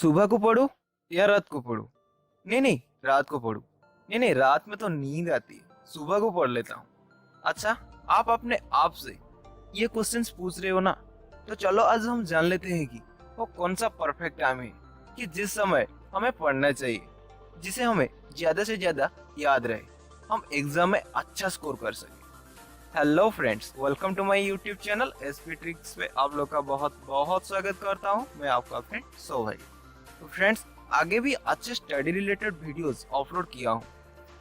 सुबह को पढूं या रात को पढूं? नहीं नहीं, रात को पढूं। नहीं नहीं, रात में तो नींद आती है, सुबह को पढ़ लेता हूँ। अच्छा, आप अपने आप से ये क्वेश्चंस पूछ रहे हो ना, तो चलो आज हम जान लेते हैं कि वो कौन सा परफेक्ट टाइम है कि जिस समय हमें पढ़ना चाहिए, जिसे हमें ज्यादा से ज्यादा याद रहे, हम एग्जाम में अच्छा स्कोर कर सके। Hello friends, welcome to my YouTube channel SP tricks पे आप लोग का बहुत बहुत स्वागत करता हूँ। मैं आपका फ्रेंड सोहई। तो फ्रेंड्स, आगे भी अच्छे स्टडी रिलेटेड वीडियोस अपलोड किया हूँ,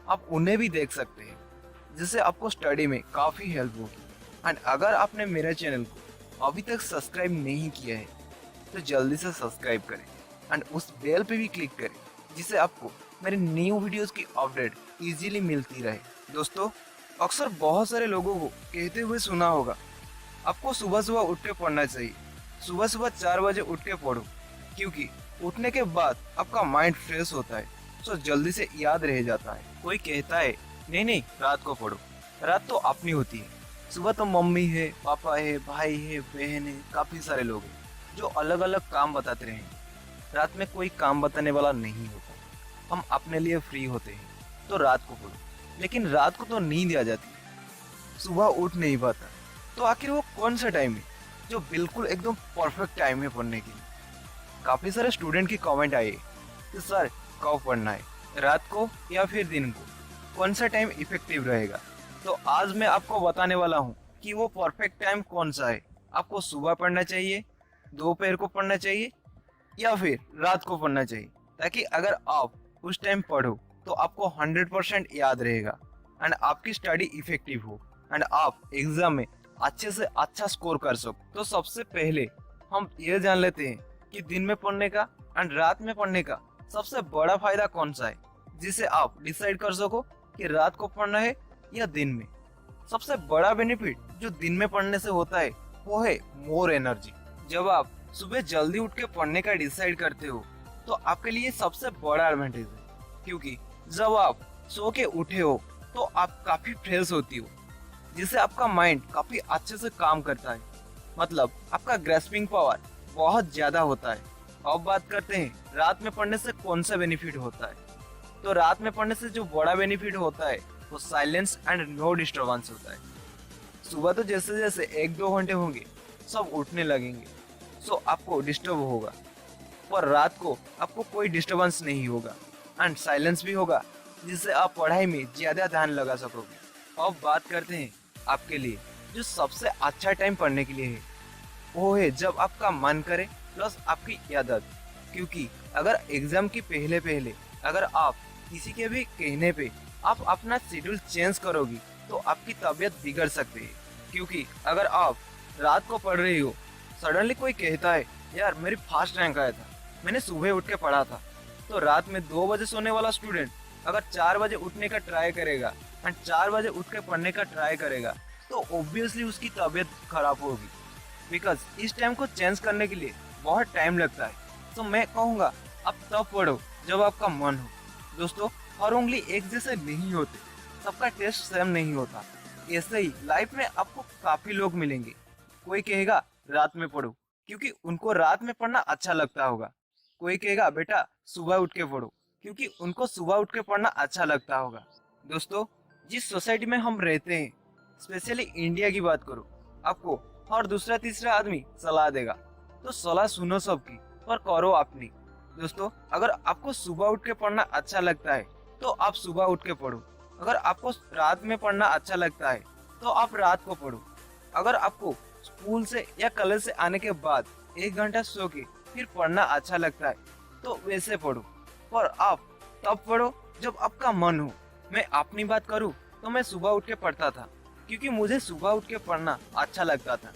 आप उन्हें भी देख सकते हैं, जिससे आपको स्टडी में काफ़ी हेल्प होगी। एंड अगर आपने मेरे चैनल को अभी तक सब्सक्राइब नहीं किया है तो जल्दी से सब्सक्राइब करें एंड उस बेल पे भी क्लिक करें, जिससे आपको मेरे न्यू वीडियोस की अपडेट इजीली मिलती रहे। दोस्तों, अक्सर बहुत सारे लोगों को कहते हुए सुना होगा, आपको सुबह सुबह उठ के पढ़ना चाहिए, सुबह सुबह 4 बजे उठ के पढ़ो, क्योंकि उठने के बाद आपका माइंड फ्रेश होता है, तो जल्दी से याद रह जाता है। कोई कहता है नहीं नहीं, रात को पढ़ो। रात तो अपनी होती है, सुबह तो मम्मी है, पापा है, भाई है, बहन है, काफी सारे लोग हैं जो अलग अलग काम बताते रहेंगे। रात में कोई काम बताने वाला नहीं होता, हम अपने लिए फ्री होते हैं, तो रात को पढ़ो। लेकिन रात को तो नींद आ जाती है, सुबह उठ नहीं पाता, तो आखिर वो कौन सा टाइम है जो बिल्कुल एकदम परफेक्ट टाइम है पढ़ने के लिए? काफी सारे स्टूडेंट की कमेंट आई कि सर, कब पढ़ना है, रात को या फिर दिन को, कौन सा टाइम इफेक्टिव रहेगा? तो आज मैं आपको बताने वाला हूँ कि वो परफेक्ट टाइम कौन सा है। आपको सुबह पढ़ना चाहिए, दोपहर को पढ़ना चाहिए या फिर रात को पढ़ना चाहिए, ताकि अगर आप उस टाइम पढ़ो तो आपको 100% याद रहेगा एंड आपकी स्टडी इफेक्टिव हो एंड आप एग्जाम में अच्छे से अच्छा स्कोर कर सको। तो सबसे पहले हम ये जान लेते हैं कि दिन में पढ़ने का एंड रात में पढ़ने का सबसे बड़ा फायदा कौन सा है, जिसे आप डिसाइड कर सको कि रात को पढ़ना है या दिन में। सबसे बड़ा बेनिफिट जो दिन में पढ़ने से होता है वो है मोर एनर्जी। जब आप सुबह जल्दी उठ के पढ़ने का डिसाइड करते हो तो आपके लिए सबसे बड़ा एडवांटेज है, क्योंकि जब आप सो के उठे हो तो आप काफी फ्रेश होती हो, जिससे आपका माइंड काफी अच्छे से काम करता है, मतलब आपका ग्रेस्पिंग पावर बहुत ज्यादा होता है। अब बात करते हैं रात में पढ़ने से कौन सा बेनिफिट होता है। तो रात में पढ़ने से जो बड़ा बेनिफिट होता है वो साइलेंस एंड नो डिस्टर्बेंस होता है। सुबह तो जैसे जैसे 1-2 घंटे होंगे सब उठने लगेंगे, सो आपको डिस्टर्ब होगा, पर रात को आपको कोई डिस्टर्बेंस नहीं होगा एंड साइलेंस भी होगा, जिससे आप पढ़ाई में ज्यादा ध्यान लगा सकोगे। अब बात करते हैं आपके लिए जो सबसे अच्छा टाइम पढ़ने के लिए है, वो है जब आपका मन करे प्लस आपकी आदत। क्योंकि अगर एग्जाम की पहले पहले अगर आप किसी के भी कहने पे आप अपना शेड्यूल चेंज करोगी तो आपकी तबीयत बिगड़ सकती है। क्योंकि अगर आप रात को पढ़ रही हो, सडनली कोई कहता है यार मेरी फास्ट रैंक आया था, मैंने सुबह उठ के पढ़ा था, तो रात में 2 बजे सोने वाला स्टूडेंट अगर 4 बजे उठने का ट्राई करेगा एंड 4 बजे उठ के पढ़ने का ट्राई करेगा तो ऑब्वियसली उसकी तबीयत खराब होगी, बिकॉज इस टाइम को चेंज करने के लिए बहुत टाइम लगता है। तो मैं कहूँगा आप तब पढ़ो जब आपका मन हो। दोस्तों, हर उंगली एक जैसे नहीं होते, सबका टेस्ट सेम नहीं होता। ऐसे ही लाइफ में आपको काफी लोग मिलेंगे, कोई कहेगा रात में पढ़ो क्योंकि उनको रात में पढ़ना अच्छा लगता होगा, कोई कहेगा बेटा सुबह उठ के पढ़ो क्योंकि उनको सुबह उठ के पढ़ना अच्छा लगता होगा। दोस्तों, जिस सोसाइटी में हम रहते हैं, स्पेशली इंडिया की बात करो, आपको हर दूसरा तीसरा आदमी सलाह देगा, तो सलाह सुनो सबकी पर करो अपनी। दोस्तों, अगर आपको सुबह उठ के पढ़ना अच्छा लगता है तो आप सुबह उठ के पढ़ो, अगर आपको रात में पढ़ना अच्छा लगता है तो आप रात को पढ़ो, अगर आपको स्कूल से या कॉलेज से आने के बाद 1 घंटा सो के फिर पढ़ना अच्छा लगता है तो वैसे पढ़ो, पर आप तब पढ़ो जब आपका मन हो। मैं अपनी बात करूं तो मैं सुबह उठ के पढ़ता था क्योंकि मुझे सुबह उठ के पढ़ना अच्छा लगता था।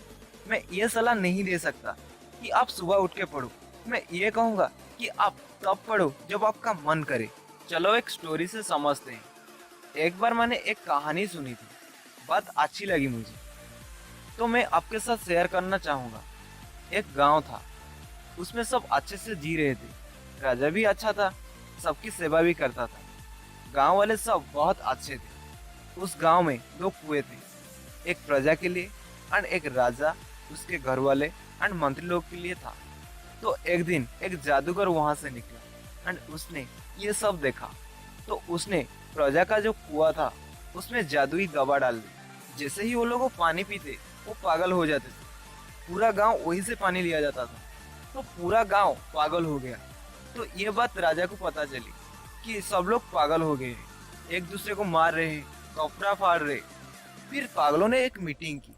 मैं ये सलाह नहीं दे सकता कि आप सुबह उठ के पढ़ो, मैं ये कहूँगा कि आप तब पढ़ो जब आपका मन करे। चलो एक स्टोरी से समझते हैं। एक बार मैंने एक कहानी सुनी थी, बात अच्छी लगी मुझे, तो मैं आपके साथ शेयर करना चाहूँगा। एक गांव था, उसमें सब अच्छे से जी रहे थे, राजा भी अच्छा था, सबकी सेवा भी करता था, गांव वाले सब बहुत अच्छे थे। उस गांव में 2 कुएं थे, एक प्रजा के लिए एंड एक राजा, उसके घर वाले एंड मंत्री लोग के लिए था। तो एक दिन एक जादूगर वहां से निकला एंड उसने ये सब देखा। तो उसने प्रजा का जो कुआं था उसमें जादुई दवा डाल दी। जैसे ही वो लोग पानी पीते वो पागल हो जाते थे। पूरा गांव वहीं से पानी लिया जाता था। तो पूरा गांव पागल हो गया। तो ये बात राजा को पता चली कि सब लोग पागल हो गए हैं, एक दूसरे को मार रहे हैं, कपड़ा फाड़ रहे। फिर पागलों ने एक मीटिंग की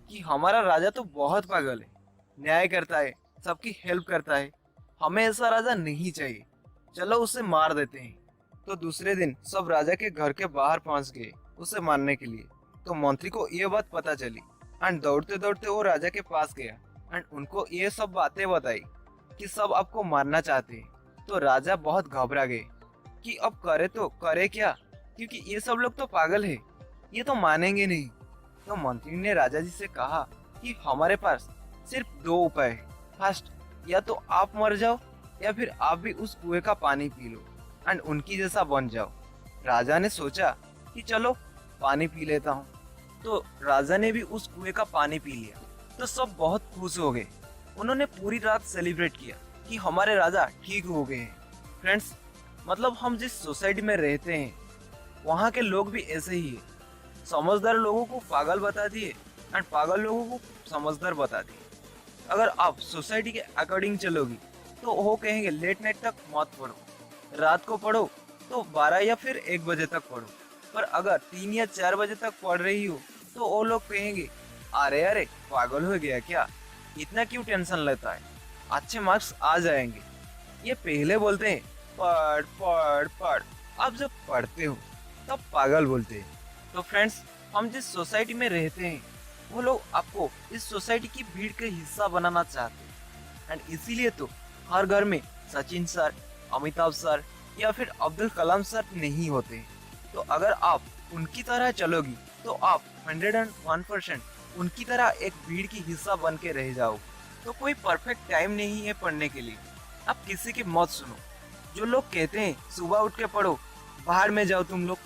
कि हमारा राजा तो बहुत पागल है, न्याय करता है, सबकी हेल्प करता है, हमें ऐसा राजा नहीं चाहिए, चलो उसे मार देते हैं। तो दूसरे दिन सब राजा के घर के बाहर पहुंच गए उसे मारने के लिए। तो मंत्री को ये बात पता चली एंड दौड़ते दौड़ते वो राजा के पास गया एंड उनको ये सब बातें बताई कि सब आपको मारना चाहते हैं। तो राजा बहुत घबरा गए कि अब करे तो करे क्या, क्योंकि ये सब लोग तो पागल है, ये तो मानेंगे नहीं। तो मंत्री ने राजा जी से कहा कि हमारे पास सिर्फ दो उपाय है। फर्स्ट, या तो आप मर जाओ या फिर आप भी उस कुएं का पानी पी लो एंड उनकी जैसा बन जाओ। राजा ने सोचा कि चलो पानी पी लेता हूँ। तो राजा ने भी उस कुएं का पानी पी लिया। तो सब बहुत खुश हो गए। उन्होंने पूरी रात सेलिब्रेट किया कि हमारे राजा ठीक हो गए हैं। फ्रेंड्स, मतलब हम जिस सोसाइटी में रहते हैं वहाँ के लोग भी ऐसे ही है। समझदार लोगों को पागल बता दिए एंड पागल लोगों को समझदार बता दिए। अगर आप सोसाइटी के अकॉर्डिंग चलोगी तो वो कहेंगे लेट नाइट तक मत पढ़ो, रात को पढ़ो तो 12 या फिर 1 बजे तक पढ़ो। पर अगर 3 या 4 बजे तक पढ़ रही हो तो वो लोग कहेंगे अरे अरे पागल हो गया क्या, इतना क्यों टेंशन लेता है, अच्छे मार्क्स आ जाएंगे। ये पहले बोलते हैं पढ़ पढ़ पढ़, अब जब पढ़ते हो तब पागल बोलते हैं। तो फ्रेंड्स, हम जिस सोसाइटी में रहते हैं वो लोग आपको इस सोसाइटी की भीड़ के हिस्सा बनाना चाहते हैं एंड इसीलिए तो हर घर में सचिन सर, अमिताभ सर या फिर अब्दुल कलाम सर नहीं होते हैं। तो अगर आप उनकी तरह चलोगी तो आप 101% उनकी तरह एक भीड़ की हिस्सा बन के रह जाओ। तो कोई परफेक्ट टाइम नहीं है पढ़ने के लिए। आप किसी की मत सुनो। जो लोग कहते हैं सुबह उठ के पढ़ो, बाहर में जाओ तुम लोग।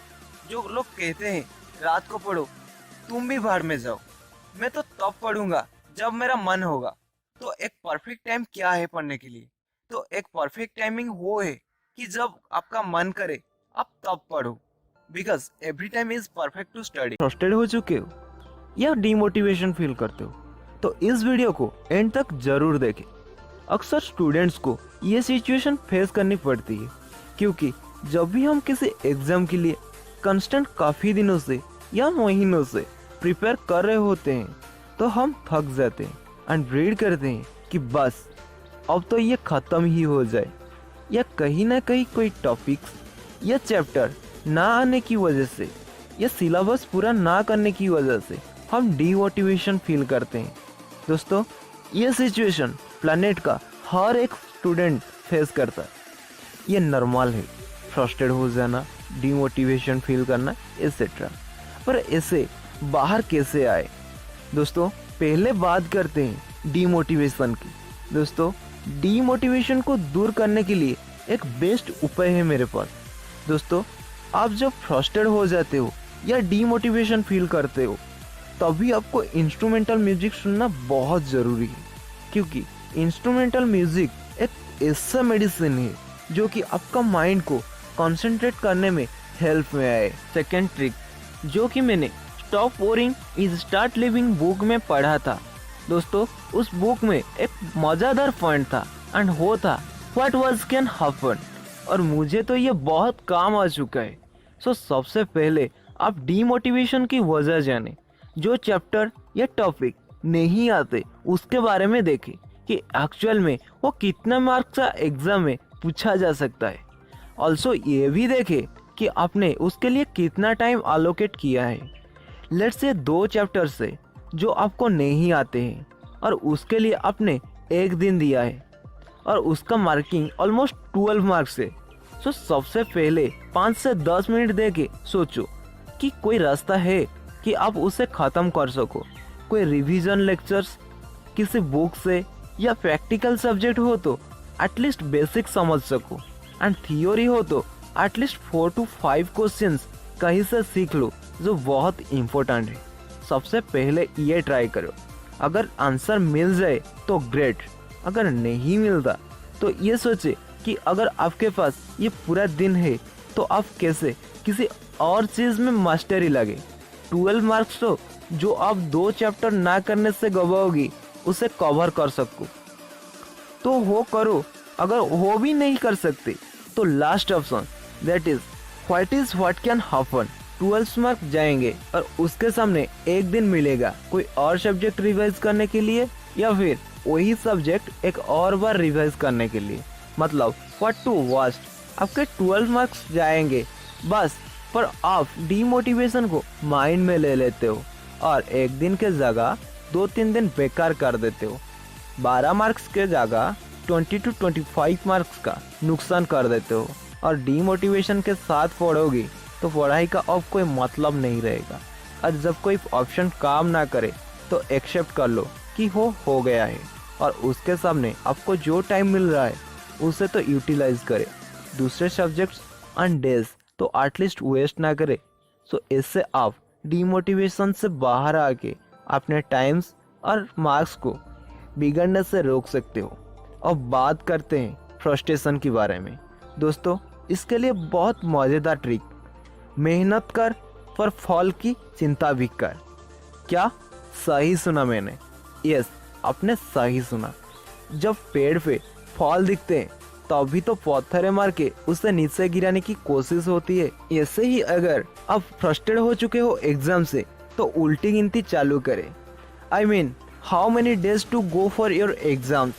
जो लोग कहते हैं रात को पढ़ो, तुम भी बाहर में जाओ। मैं तो तब पढ़ूंगा जब मेरा मन होगा। तो एक परफेक्ट टाइम क्या है पढ़ने के लिए? तो एक परफेक्ट टाइमिंग वो है कि जब आपका मन करे आप तब पढ़ो। Because every time is perfect to study. Frustrate हो चुके हो या डिमोटिवेशन फील करते हो तो इस वीडियो को एंड तक जरूर देखें। अक्सर स्टूडेंट्स को ये सिचुएशन फेस करनी पड़ती है क्योंकि जब भी हम किसी एग्जाम के लिए कंस्टेंट काफ़ी दिनों से या महीनों से प्रिपेयर कर रहे होते हैं तो हम थक जाते हैं एंड रीड करते हैं कि बस अब तो ये ख़त्म ही हो जाए, या कहीं ना कहीं कोई टॉपिक्स या चैप्टर ना आने की वजह से या सिलेबस पूरा ना करने की वजह से हम डीमोटिवेशन फील करते हैं। दोस्तों, ये सिचुएशन प्लैनेट का हर एक स्टूडेंट फेस करता है। ये नॉर्मल है, फ्रस्ट्रेट हो जाना, डीमोटिवेशन फील करना एक्सेट्रा। पर ऐसे बाहर कैसे आए? दोस्तों, पहले बात करते हैं डीमोटिवेशन की। दोस्तों, डीमोटिवेशन को दूर करने के लिए एक बेस्ट उपाय है मेरे पास। दोस्तों, आप जब फ्रस्ट्रेट हो जाते हो या डीमोटिवेशन फील करते हो तभी आपको इंस्ट्रूमेंटल म्यूजिक सुनना बहुत ज़रूरी है, क्योंकि इंस्ट्रूमेंटल म्यूजिक एक ऐसा मेडिसिन है जो कि आपका माइंड को कंसंट्रेट करने में हेल्प में आए। सेकेंड ट्रिक जो कि मैंने stop worrying is start living book में पढ़ा था। दोस्तों, उस बुक में एक मज़ेदार पॉइंट था एंड वो था व्हाट वाज कैन हैपन, और मुझे तो ये बहुत काम आ चुका है। सो सबसे पहले आप डीमोटिवेशन की वजह जाने, जो चैप्टर या टॉपिक नहीं आते उसके बारे में देखें कि एक्चुअल में वो कितना मार्क्स का एग्जाम में पूछा जा सकता है। ऑल्सो ये भी देखें कि आपने उसके लिए कितना टाइम अलोकेट किया है। लेट्स से 2 चैप्टर से जो आपको नहीं आते हैं और उसके लिए आपने 1 दिन दिया है और उसका मार्किंग ऑलमोस्ट 12 मार्क्स है। सो सबसे पहले 5 से 10 मिनट दे के सोचो कि कोई रास्ता है कि आप उसे ख़त्म कर सको। कोई रिवीजन लेक्चर्स किसी बुक से या प्रैक्टिकल सब्जेक्ट हो तो एटलीस्ट बेसिक समझ सको, एंड थियोरी हो तो एटलीस्ट 4 to 5 क्वेश्चंस कहीं से सीख लो जो बहुत इम्पोर्टेंट है। सबसे पहले ये ट्राई करो। अगर आंसर मिल जाए तो ग्रेट, अगर नहीं मिलता तो ये सोचे कि अगर आपके पास ये पूरा दिन है तो आप कैसे किसी और चीज़ में मास्टरी लगे। 12 मार्क्स तो जो आप 2 चैप्टर ना करने से गवाओगी उसे कवर कर सको तो वो करो। अगर वो भी नहीं कर सकते तो last option that is what can happen. 12 mark जाएंगे और उसके सामने एक दिन मिलेगा कोई और सब्जेक्ट रिवाइज करने के लिए या फिर वही सब्जेक्ट एक और बार रिवाइज करने के लिए। मतलब व्हाट टू वास्ट। आपके 12 मार्क्स जाएंगे बस, पर आप डीमोटिवेशन को माइंड में ले लेते हो और एक दिन के जगह 2-3 दिन बेकार कर देते हो। 12 मार्क्स के जगह 20 to 25 मार्क्स का नुकसान कर देते हो और डीमोटिवेशन के साथ पढ़ोगी तो पढ़ाई का अब कोई मतलब नहीं रहेगा। और जब कोई ऑप्शन काम ना करे तो एक्सेप्ट कर लो कि हो गया है और उसके सामने आपको जो टाइम मिल रहा है उसे तो यूटिलाइज करे। दूसरे सब्जेक्ट्स एंड डेज तो एटलीस्ट वेस्ट ना करे। सो इससे आप डीमोटिवेशन से बाहर आके अपने टाइम्स और मार्क्स को बिगड़ने से रोक सकते हो। अब बात करते हैं फ्रस्ट्रेशन के बारे में। दोस्तों, इसके लिए बहुत मज़ेदार ट्रिक, मेहनत कर पर फल की चिंता भी कर। क्या सही सुना मैंने? यस, आपने सही सुना। जब पेड़ पे फल दिखते हैं तभी तो पत्थर मार के उसे नीचे गिराने की कोशिश होती है। ऐसे ही अगर आप फ्रस्ट्रेट हो चुके हो एग्जाम से तो उल्टी गिनती चालू करें। I mean how many days to go for your exams,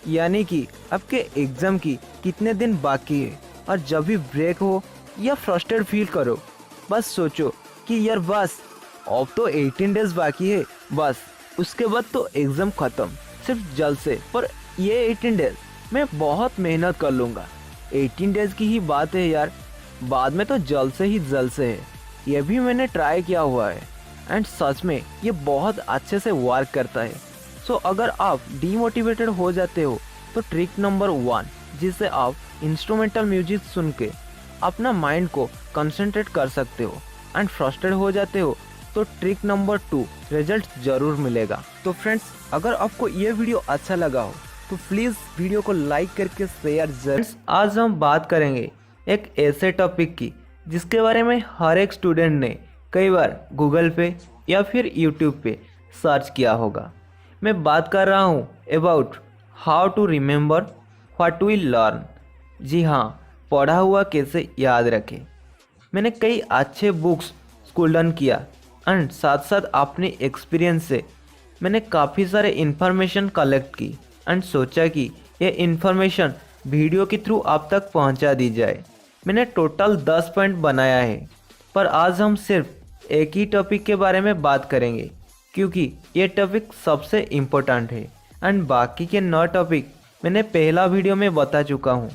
यानी कि आपके एग्जाम की कितने दिन बाकी है। और जब भी ब्रेक हो या फ्रस्ट्रेट फील करो बस सोचो कि यार बस अब तो 18 डेज बाकी है, बस उसके बाद तो एग्ज़ाम ख़त्म, सिर्फ जल्द से। पर ये 18 डेज मैं बहुत मेहनत कर लूँगा। 18 डेज की ही बात है यार, बाद में तो जल्द से ही जल्द से है। ये भी मैंने ट्राई किया हुआ है एंड सच में ये बहुत अच्छे से वर्क करता है। सो अगर आप डीमोटिवेटेड हो जाते हो तो ट्रिक नंबर 1, जिससे आप इंस्ट्रूमेंटल म्यूजिक सुन के अपना माइंड को कंसंट्रेट कर सकते हो एंड फ्रस्ट्रेट हो जाते हो तो ट्रिक नंबर 2, रिजल्ट ज़रूर मिलेगा। तो फ्रेंड्स, अगर आपको ये वीडियो अच्छा लगा हो तो प्लीज़ वीडियो को लाइक करके शेयर जरूर। आज हम बात करेंगे एक ऐसे टॉपिक की जिसके बारे में हर एक स्टूडेंट ने कई बार गूगल पे या फिर यूट्यूब पे सर्च किया होगा। मैं बात कर रहा हूँ about how to remember what we learn. जी हाँ, पढ़ा हुआ कैसे याद रखें। मैंने कई अच्छे बुक्स स्कूल डन किया एंड साथ साथ अपने एक्सपीरियंस से मैंने काफ़ी सारे इन्फॉर्मेशन कलेक्ट की एंड सोचा कि ये इन्फॉर्मेशन वीडियो के थ्रू आप तक पहुंचा दी जाए। मैंने टोटल 10 पॉइंट बनाया है, पर आज हम सिर्फ एक ही टॉपिक के बारे में बात करेंगे क्योंकि ये टॉपिक सबसे इम्पोर्टेंट है एंड बाकी के 9 टॉपिक मैंने पहला वीडियो में बता चुका हूँ।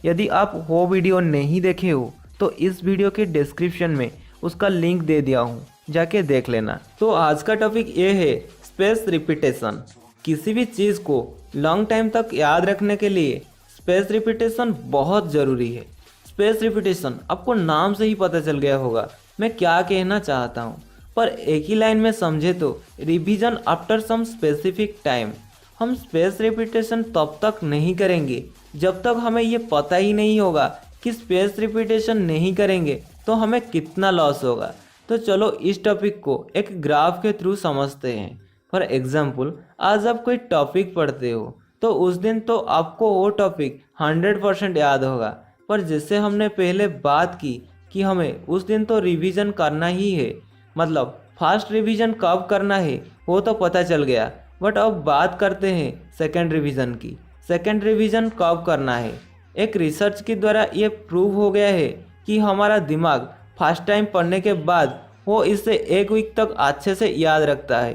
यदि आप वो वीडियो नहीं देखे हो तो इस वीडियो के डिस्क्रिप्शन में उसका लिंक दे दिया हूँ, जाके देख लेना। तो आज का टॉपिक ये है स्पेस रिपीटेशन। किसी भी चीज़ को लॉन्ग टाइम तक याद रखने के लिए स्पेस रिपीटेशन बहुत ज़रूरी है। स्पेस रिपीटेशन आपको नाम से ही पता चल गया होगा मैं क्या कहना चाहता हूँ, पर एक ही लाइन में समझे तो revision after some specific time. हम स्पेस रिपीटेशन तब तक नहीं करेंगे जब तक हमें ये पता ही नहीं होगा कि स्पेस रिपीटेशन नहीं करेंगे तो हमें कितना लॉस होगा। तो चलो इस टॉपिक को एक ग्राफ के थ्रू समझते हैं। फॉर एग्जाम्पल, आज आप कोई टॉपिक पढ़ते हो तो उस दिन तो आपको वो टॉपिक 100% याद होगा, पर जैसे हमने पहले बात की कि हमें उस दिन तो रिवीजन करना ही है, मतलब फास्ट रिवीजन कब करना है वो तो पता चल गया। बट अब बात करते हैं सेकेंड रिवीजन की। सेकेंड रिवीजन कब करना है? एक रिसर्च के द्वारा ये प्रूव हो गया है कि हमारा दिमाग फर्स्ट टाइम पढ़ने के बाद वो इसे 1 वीक तक अच्छे से याद रखता है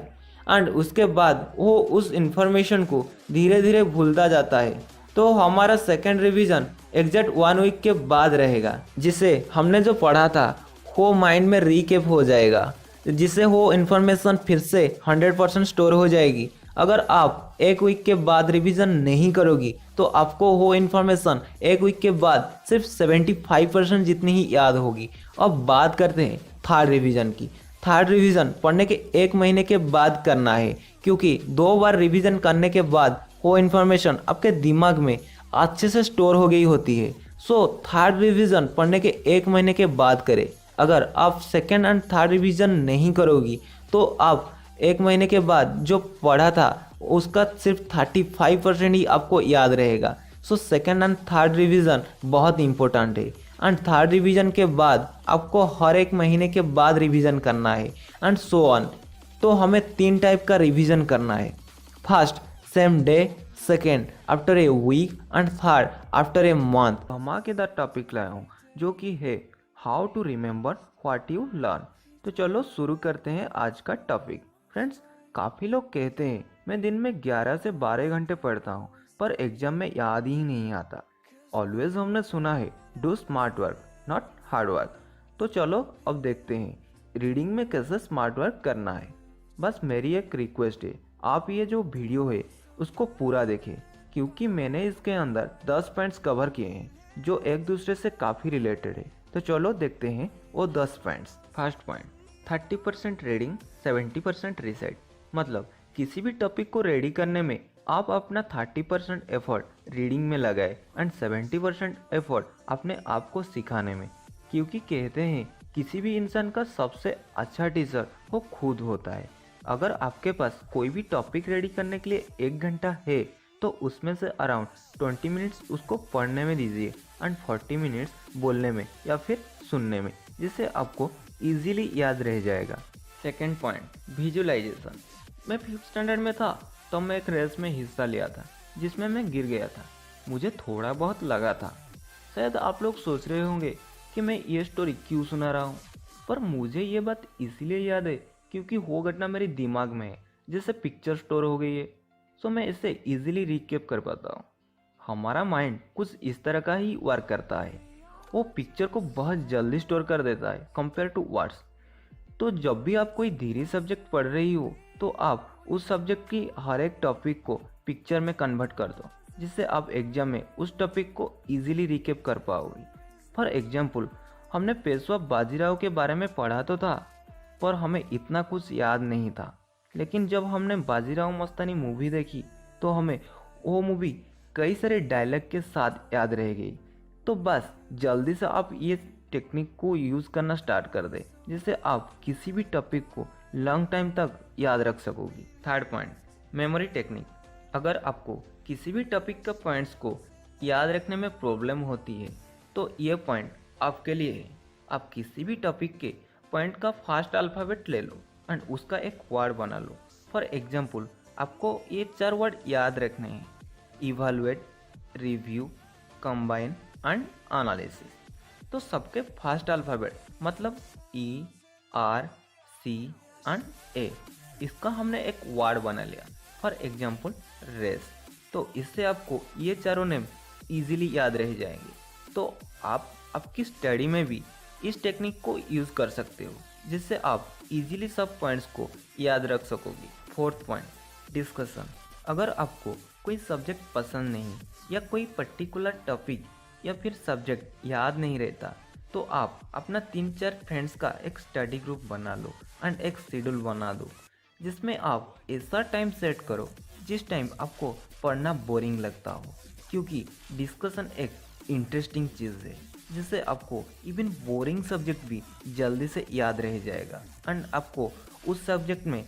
एंड उसके बाद वो उस इन्फॉर्मेशन को धीरे धीरे भूलता जाता है। तो हमारा सेकेंड रिवीजन एग्जैक्ट 1 वीक के बाद रहेगा, जिसे हमने जो पढ़ा था वो माइंड में रिकैप हो जाएगा, जिससे वो इन्फॉर्मेशन फिर से 100% स्टोर हो जाएगी। अगर आप 1 वीक के बाद रिवीजन नहीं करोगी तो आपको वो इन्फॉर्मेशन 1 वीक के बाद सिर्फ 75% जितनी ही याद होगी। अब बात करते हैं थर्ड रिवीजन की। थर्ड रिवीजन पढ़ने के 1 महीने के बाद करना है, क्योंकि 2 बार रिवीजन करने के बाद वो इन्फॉर्मेशन आपके दिमाग में अच्छे से स्टोर हो गई होती है। सो थर्ड रिवीजन पढ़ने के 1 महीने के बाद करें। अगर आप सेकेंड एंड थर्ड रिवीजन नहीं करोगी तो आप 1 महीने के बाद जो पढ़ा था उसका सिर्फ 35% ही आपको याद रहेगा। So second and third revision बहुत इंपॉर्टेंट है। एंड थर्ड रिवीजन के बाद आपको हर 1 महीने के बाद रिवीजन करना है एंड सो ऑन। तो हमें 3 टाइप का रिवीजन करना है। First same day, second after a week and third after a month. धमाकेदार टॉपिक लाया हूँ जो कि है how to remember what you learn. तो चलो शुरू करते हैं आज का टॉपिक। फ्रेंड्स, काफ़ी लोग कहते हैं मैं दिन में 11 से 12 घंटे पढ़ता हूँ पर एग्जाम में याद ही नहीं आता। ऑलवेज हमने सुना है do smart work not hard work. तो चलो अब देखते हैं रीडिंग में कैसे स्मार्ट वर्क करना है। बस मेरी एक रिक्वेस्ट है, आप ये जो वीडियो है उसको पूरा देखें क्योंकि मैंने इसके अंदर 10 पॉइंट्स कवर किए हैं जो एक दूसरे से काफ़ी रिलेटेड है। तो चलो देखते हैं वो 10 points. First point, 30% reading 70% reset. मतलब किसी भी टॉपिक को रेडी करने में आप अपना 30% एफर्ट रीडिंग में लगाए एंड 70% एफर्ट अपने आप को सिखाने में। क्योंकि कहते हैं किसी भी इंसान का सबसे अच्छा टीचर वो खुद होता है। अगर आपके पास कोई भी टॉपिक रेडी करने के लिए 1 घंटा है तो उसमें से अराउंड 20 मिनट्स उसको पढ़ने में दीजिए एंड 40 मिनट्स बोलने में या फिर सुनने में, जिससे आपको इजीली याद रह जाएगा। Second point, visualisation. मैं 5th स्टैंडर्ड में था तो मैं एक रेस में हिस्सा लिया था जिसमें मैं गिर गया था। मुझे थोड़ा बहुत लगा था। शायद आप लोग सोच रहे होंगे कि मैं ये स्टोरी क्यों सुना रहा हूँ, पर मुझे ये बात इसीलिए याद है क्योंकि वो घटना मेरे दिमाग में है, जैसे पिक्चर स्टोर हो गई है। सो मैं इसे इजीली रिकैप कर पाता हूँ। हमारा माइंड कुछ इस तरह का ही वर्क करता है, वो पिक्चर को बहुत जल्दी स्टोर कर देता है कंपेयर टू वर्ड्स। तो जब भी आप कोई धीरे सब्जेक्ट पढ़ रही हो तो आप उस सब्जेक्ट की हर एक टॉपिक को पिक्चर में कन्वर्ट कर दो, जिससे आप एग्जाम में उस टॉपिक को इजीली रिकैप कर पाओगे। फॉर एग्जाम्पल, हमने पेशवा बाजीराव के बारे में पढ़ा तो था पर हमें इतना कुछ याद नहीं था। लेकिन जब हमने बाजीराव मस्तानी मूवी देखी तो हमें वो मूवी कई सारे डायलॉग के साथ याद रह गई। तो बस जल्दी से आप ये टेक्निक को यूज़ करना स्टार्ट कर दें, जिससे आप किसी भी टॉपिक को लॉन्ग टाइम तक याद रख सकोगी। Third point, memory technique. अगर आपको किसी भी टॉपिक का पॉइंट्स को याद रखने में प्रॉब्लम होती है तो ये पॉइंट आपके लिए है। आप किसी भी टॉपिक के पॉइंट का फास्ट अल्फ़ाबेट ले लो एंड उसका एक वर्ड बना लो। फॉर एग्जाम्पल, आपको ये 4 वर्ड याद रखने हैं: evaluate, review, combine and analysis. तो सबके फास्ट अल्फ़ाबेट मतलब ई, आर, सी एंड ए, इसका हमने एक वर्ड बना लिया। For example race. तो इससे आपको ये चारों नेम इजीली याद रह जाएंगे। तो आप आपकी स्टडी में भी इस टेक्निक को यूज़ कर सकते हो, जिससे आप इजीली सब पॉइंट्स को याद रख सकोगे। Fourth point, discussion. अगर आपको कोई सब्जेक्ट पसंद नहीं या कोई पर्टिकुलर टॉपिक या फिर सब्जेक्ट याद नहीं रहता तो आप अपना 3-4 फ्रेंड्स का एक स्टडी ग्रुप बना लो एंड एक शेड्यूल बना दो, जिसमें आप ऐसा टाइम सेट करो जिस टाइम आपको पढ़ना बोरिंग लगता हो। क्योंकि डिस्कशन एक इंटरेस्टिंग चीज़ है जिससे आपको इवन बोरिंग सब्जेक्ट भी जल्दी से याद रह जाएगा एंड आपको उस सब्जेक्ट में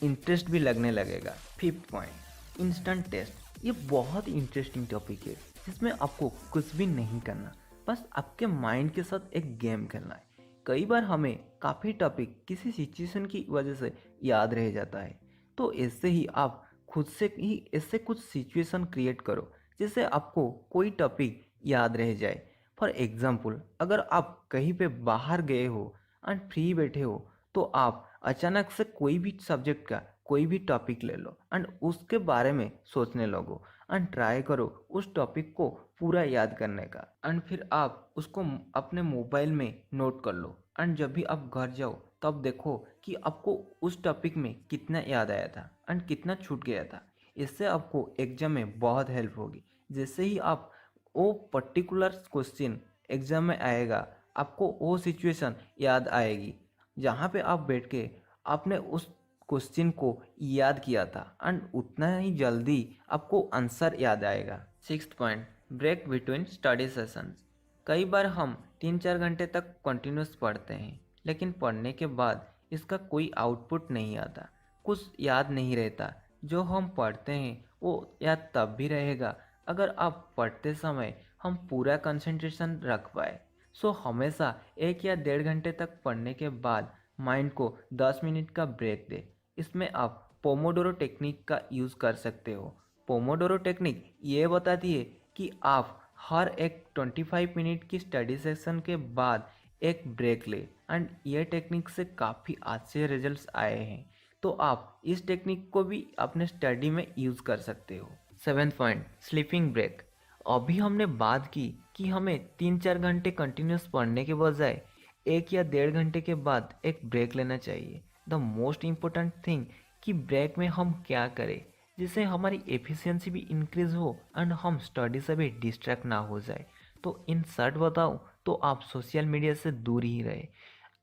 इंटरेस्ट भी लगने लगेगा। Fifth point, instant test. ये बहुत इंटरेस्टिंग टॉपिक है जिसमें आपको कुछ भी नहीं करना, बस आपके माइंड के साथ एक गेम खेलना है। कई बार हमें काफ़ी टॉपिक किसी सिचुएशन की वजह से याद रह जाता है, तो ऐसे ही आप खुद से ही ऐसे कुछ सिचुएशन क्रिएट करो जिससे आपको कोई टॉपिक याद रह जाए। फॉर एग्जाम्पल, अगर आप कहीं पे बाहर गए हो एंड फ्री बैठे हो तो आप अचानक से कोई भी सब्जेक्ट का कोई भी टॉपिक ले लो एंड उसके बारे में सोचने लगो एंड ट्राई करो उस टॉपिक को पूरा याद करने का एंड फिर आप उसको अपने मोबाइल में नोट कर लो एंड जब भी आप घर जाओ तब देखो कि आपको उस टॉपिक में कितना याद आया था एंड कितना छूट गया था। इससे आपको एग्जाम में बहुत हेल्प होगी। जैसे ही आप वो पर्टिकुलर क्वेश्चन एग्जाम में आएगा, आपको वो सिचुएशन याद आएगी जहाँ पे आप बैठ के आपने उस क्वेश्चन को याद किया था एंड उतना ही जल्दी आपको आंसर याद आएगा। 6th point, break between study sessions. कई बार हम 3-4 घंटे तक कंटिन्यूस पढ़ते हैं, लेकिन पढ़ने के बाद इसका कोई आउटपुट नहीं आता, कुछ याद नहीं रहता। जो हम पढ़ते हैं वो याद तब भी रहेगा अगर आप पढ़ते समय हम पूरा कंसंट्रेशन रख पाए। सो हमेशा 1 या 1.5 घंटे तक पढ़ने के बाद माइंड को 10 मिनट का ब्रेक दे। इसमें आप पोमोडोरो टेक्निक का यूज़ कर सकते हो। पोमोडोरो टेक्निक ये बताती है कि आप हर एक 25 मिनट की स्टडी सेशन के बाद एक ब्रेक ले एंड ये टेक्निक से काफ़ी अच्छे रिजल्ट्स आए हैं। तो आप इस टेक्निक को भी अपने स्टडी में यूज़ कर सकते हो। 7th point, sleeping break. अभी हमने बात की कि हमें 3-4 घंटे कंटिन्यूस पढ़ने के बजाय 1 या 1.5 घंटे के बाद एक ब्रेक लेना चाहिए। द मोस्ट इम्पोर्टेंट थिंग कि ब्रेक में हम क्या करें जिससे हमारी एफिशिएंसी भी इंक्रीज हो एंड हम स्टडी से भी डिस्ट्रैक्ट ना हो जाए। तो इन शॉर्ट बताऊं तो आप सोशल मीडिया से दूर ही रहे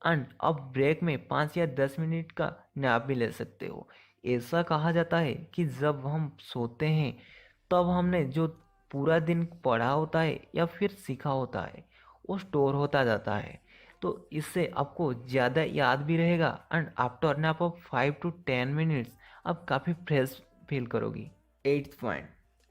एंड अब ब्रेक में 5 या 10 मिनट का नैप भी ले सकते हो। ऐसा कहा जाता है कि जब हम सोते हैं तब हमने जो पूरा दिन पढ़ा होता है या फिर सीखा होता है वो स्टोर होता जाता है, तो इससे आपको ज़्यादा याद भी रहेगा and after nap of 5 to 10 minutes आप काफ़ी फ्रेश फील करोगी। 8th point,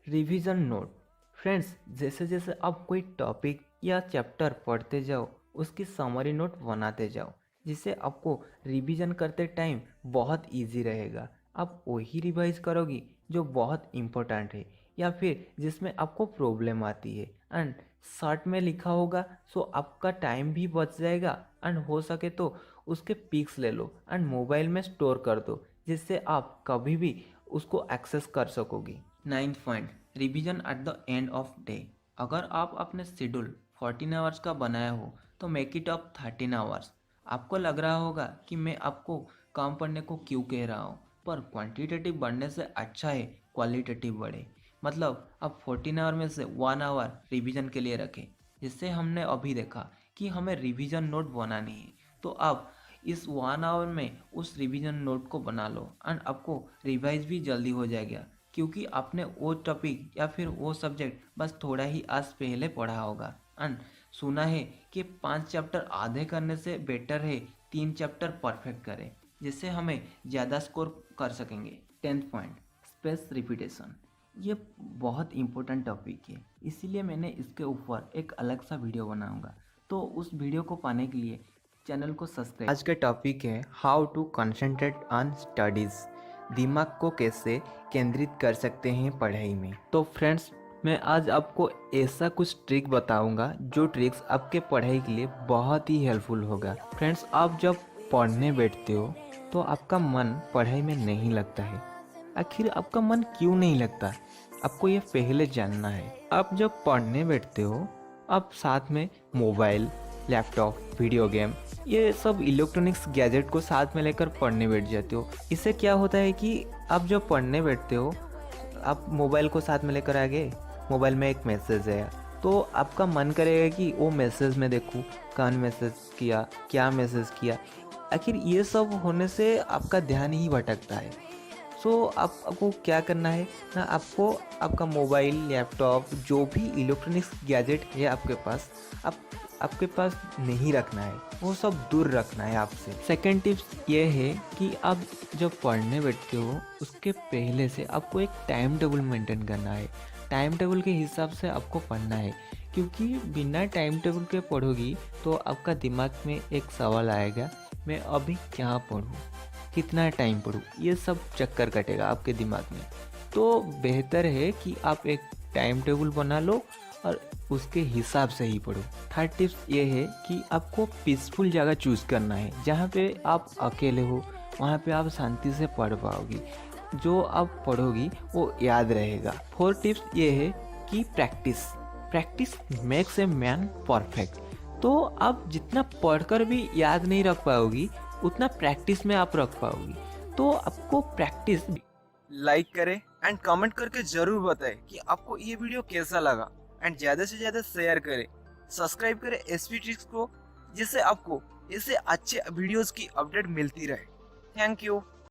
revision note. Friends, जैसे जैसे आप कोई टॉपिक या चैप्टर पढ़ते जाओ उसकी समरी नोट बनाते जाओ, जिससे आपको रिवीजन करते टाइम बहुत इजी रहेगा। आप वही रिवाइज करोगी जो बहुत इम्पोर्टेंट है या फिर जिसमें आपको प्रॉब्लम आती है एंड शॉर्ट में लिखा होगा, सो आपका टाइम भी बच जाएगा एंड हो सके तो उसके पिक्स ले लो एंड मोबाइल में स्टोर कर दो, जिससे आप कभी भी उसको एक्सेस कर सकोगी। 9th point, revision at the end of day. अगर आप अपने शेड्यूल 14 आवर्स का बनाया हो तो मेक इट ऑफ 13 आवर्स। आपको लग रहा होगा कि मैं आपको काम पढ़ने को क्यों कह रहा हूँ, पर क्वांटिटेटिव बढ़ने से अच्छा है क्वालिटेटिव बढ़े। मतलब आप 14 आवर में से 1 आवर रिवीजन के लिए रखें। जिससे हमने अभी देखा कि हमें रिवीजन नोट बनानी है, तो आप इस 1 आवर में उस रिवीजन नोट को बना लो एंड आपको रिवाइज भी जल्दी हो जाएगा, क्योंकि आपने वो टॉपिक या फिर वो सब्जेक्ट बस थोड़ा ही आज पहले पढ़ा होगा एंड सुना है कि 5 चैप्टर आधे करने से बेटर है 3 चैप्टर परफेक्ट करें, जिससे हमें ज़्यादा स्कोर कर सकेंगे। 10th point, space repetition. ये बहुत इम्पोर्टेंट टॉपिक है, इसीलिए मैंने इसके ऊपर एक अलग सा वीडियो बनाऊंगा, तो उस वीडियो को पाने के लिए चैनल को सब्सक्राइब। आज का टॉपिक है how to concentrate on studies. दिमाग को कैसे केंद्रित कर सकते हैं पढ़ाई में। तो फ्रेंड्स, मैं आज आपको ऐसा कुछ ट्रिक बताऊंगा जो ट्रिक्स आपके पढ़ाई के लिए बहुत ही हेल्पफुल होगा। फ्रेंड्स, आप जब पढ़ने बैठते हो तो आपका मन पढ़ाई में नहीं लगता है। आखिर आपका मन क्यों नहीं लगता, आपको ये पहले जानना है। आप जब पढ़ने बैठते हो आप साथ में मोबाइल, लैपटॉप, वीडियो गेम, ये सब इलेक्ट्रॉनिक्स गैजेट को साथ में लेकर पढ़ने बैठ जाते हो। इससे क्या होता है कि आप जब पढ़ने बैठते हो आप मोबाइल को साथ में लेकर आ गए, मोबाइल में एक मैसेज है तो आपका मन करेगा कि वो मैसेज में देखूँ, कौन मैसेज किया, क्या मैसेज किया। आखिर ये सब होने से आपका ध्यान ही भटकता है। सो आपको क्या करना है ना, आपको आपका मोबाइल, लैपटॉप, जो भी इलेक्ट्रॉनिक्स गैजेट है आपके पास, आपके पास नहीं रखना है, वो सब दूर रखना है आपसे। सेकंड टिप्स ये है कि आप जब पढ़ने बैठते हो उसके पहले से आपको एक टाइम टेबल मेंटेन करना है। टाइम टेबल के हिसाब से आपको पढ़ना है, क्योंकि बिना टाइम टेबल के पढ़ोगी तो आपका दिमाग में एक सवाल आएगा, मैं अभी क्या पढ़ूँ, कितना टाइम पढ़ूँ, ये सब चक्कर कटेगा आपके दिमाग में। तो बेहतर है कि आप एक टाइम टेबल बना लो और उसके हिसाब से ही पढ़ो। थर्ड टिप्स ये है कि आपको पीसफुल जगह चूज़ करना है, जहाँ पे आप अकेले हो, वहाँ पे आप शांति से पढ़ पाओगी, जो आप पढ़ोगी वो याद रहेगा। फोर्थ टिप्स ये है कि practice makes a man perfect. तो आप जितना पढ़कर भी याद नहीं रख पाओगी उतना प्रैक्टिस में आप रख पाओगी। तो आपको प्रैक्टिस। लाइक करें एंड कमेंट करके जरूर बताएं कि आपको ये वीडियो कैसा लगा एंड ज़्यादा से ज़्यादा शेयर करें। सब्सक्राइब करें एसपी ट्रिक्स को, जिससे आपको इससे अच्छे वीडियोस की अपडेट मिलती रहे। Thank you.